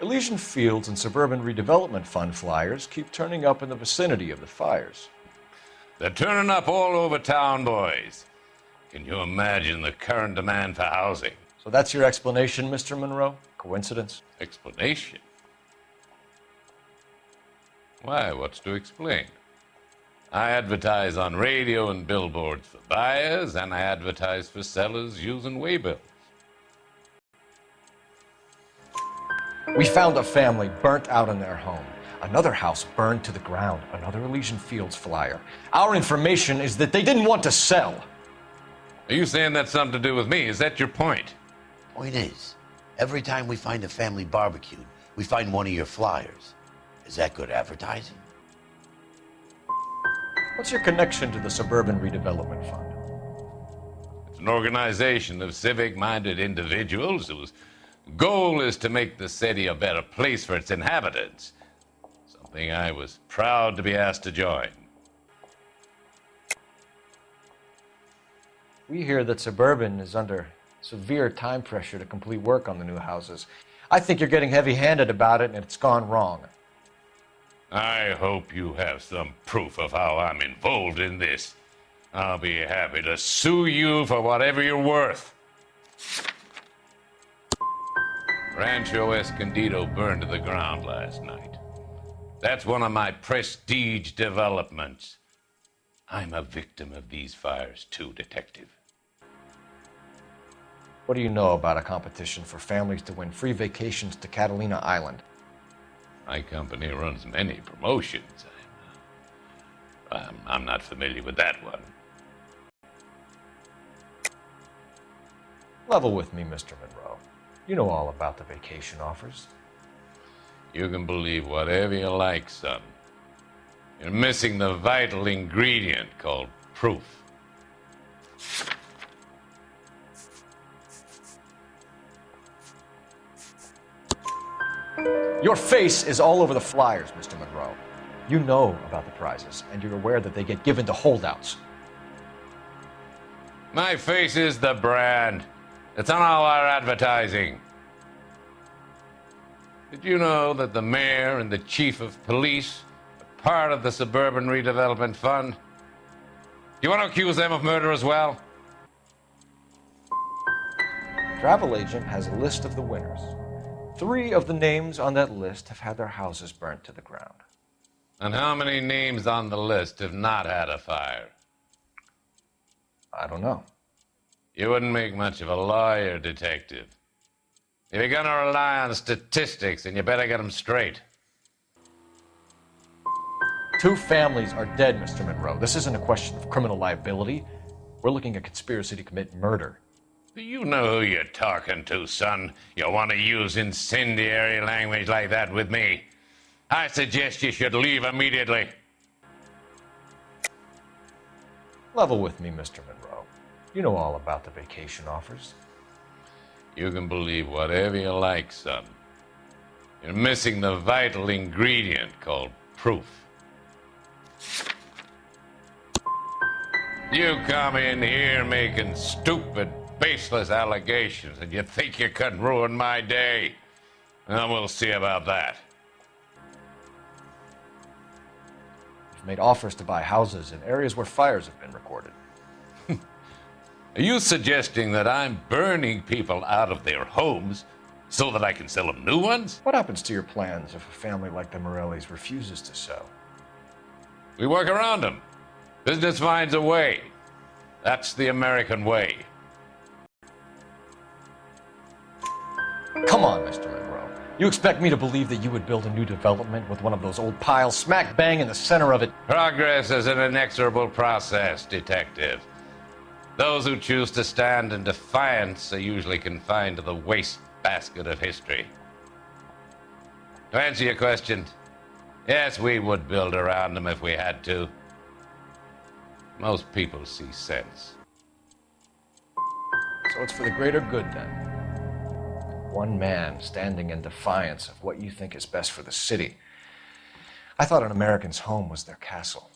Elysian Fields and Suburban Redevelopment Fund flyers keep turning up in the vicinity of the fires. They're turning up all over town, boys. Can you imagine the current demand for housing? So that's your explanation, Mr. Monroe? Coincidence? Explanation? Why, what's to explain? I advertise on radio and billboards for buyers, and I advertise for sellers using waybills. We found a family burnt out in their home. Another house burned to the ground. Another Elysian Fields flyer. Our information is that they didn't want to sell. Are you saying that's something to do with me? Is that your point? Point is, every time we find a family barbecued, we find one of your flyers. Is that good advertising? What's your connection to the Suburban Redevelopment Fund? It's an organization of civic-minded individuals whose goal is to make the city a better place for its inhabitants. Something I was proud to be asked to join. We hear that Suburban is under severe time pressure to complete work on the new houses. I think you're getting heavy-handed about it, and it's gone wrong. I hope you have some proof of how I'm involved in this. I'll be happy to sue you for whatever you're worth. Rancho Escondido burned to the ground last night. That's one of my prestige developments. I'm a victim of these fires too, Detective. What do you know about a competition for families to win free vacations to Catalina Island? My company runs many promotions. I'm not familiar with that one. Level with me, Mr. Monroe. You know all about the vacation offers. You can believe whatever you like, son. You're missing the vital ingredient called proof. Your face is all over the flyers, Mr. Monroe. You know about the prizes, and you're aware that they get given to holdouts. My face is the brand. It's on all our advertising. Did you know that the mayor and the chief of police are part of the Suburban Redevelopment Fund? You want to accuse them of murder as well? Travel agent has a list of the winners. 3 of the names on that list have had their houses burnt to the ground. And how many names on the list have not had a fire? I don't know. You wouldn't make much of a lawyer, Detective. If you're going to rely on statistics, then you better get them straight. 2 families are dead, Mr. Monroe. This isn't a question of criminal liability. We're looking at conspiracy to commit murder. Do you know who you're talking to, son? You want to use incendiary language like that with me? I suggest you should leave immediately. Level with me, Mr. Monroe. You know all about the vacation offers. You can believe whatever you like, son. You're missing the vital ingredient called proof. You come in here making stupid, baseless allegations, and you think you could ruin my day. And we'll see about that. You've made offers to buy houses in areas where fires have been recorded. Are you suggesting that I'm burning people out of their homes so that I can sell them new ones? What happens to your plans if a family like the Morellis refuses to sell? We work around them. Business finds a way. That's the American way. Come on, Mr. Monroe. You expect me to believe that you would build a new development with one of those old piles smack bang in the center of it? Progress is an inexorable process, Detective. Those who choose to stand in defiance are usually confined to the wastebasket of history. To answer your question, yes, we would build around them if we had to. Most people see sense. So it's for the greater good, then. One man standing in defiance of what you think is best for the city. I thought an American's home was their castle.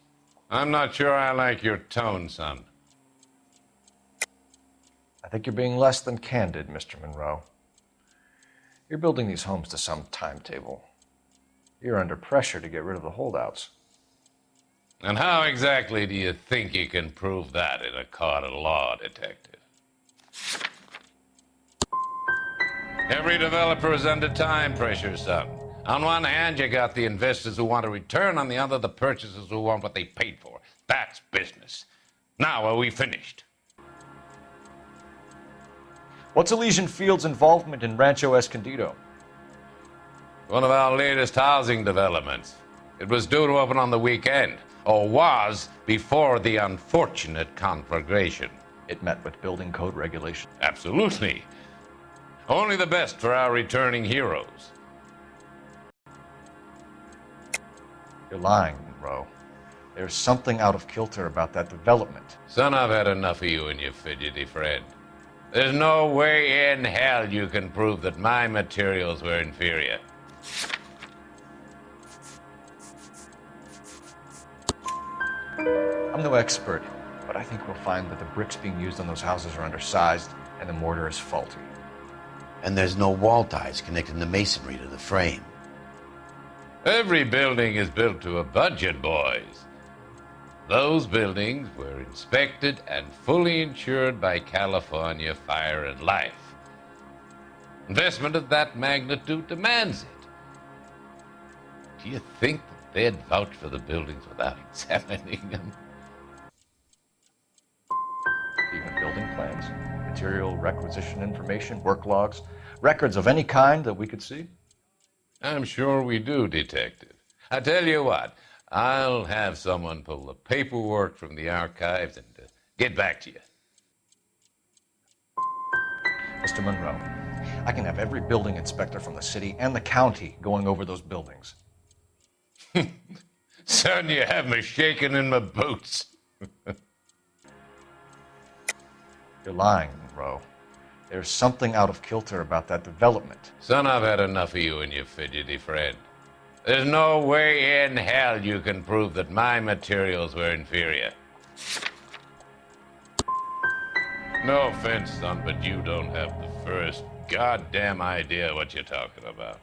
I'm not sure I like your tone, son. I think you're being less than candid, Mr. Monroe. You're building these homes to some timetable. You're under pressure to get rid of the holdouts. And how exactly do you think you can prove that in a court of law, Detective? Every developer is under time pressure, son. On one hand, you got the investors who want a return. On the other, the purchasers who want what they paid for. That's business. Now, are we finished? What's Elysian Field's involvement in Rancho Escondido? One of our latest housing developments. It was due to open on the weekend, or was before the unfortunate conflagration. It met with building code regulations. Absolutely. Only the best for our returning heroes. You're lying, Monroe. There's something out of kilter about that development. Son, I've had enough of you and your fidgety friend. There's no way in hell you can prove that my materials were inferior. I'm no expert, but I think we'll find that the bricks being used on those houses are undersized and the mortar is faulty. And there's no wall ties connecting the masonry to the frame. Every building is built to a budget, boys. Those buildings were inspected and fully insured by California Fire and Life. Investment of that magnitude demands it. Do you think that they'd vouch for the buildings without examining them? Even building plans, material requisition information, work logs, records of any kind that we could see? I'm sure we do, Detective. I tell you what, I'll have someone pull the paperwork from the archives and get back to you. Mr. Monroe, I can have every building inspector from the city and the county going over those buildings. Son, you have me shaking in my boots. You're lying, Monroe. There's something out of kilter about that development. Son, I've had enough of you and your fidgety friend. There's no way in hell you can prove that my materials were inferior. No offense, son, but you don't have the first goddamn idea what you're talking about.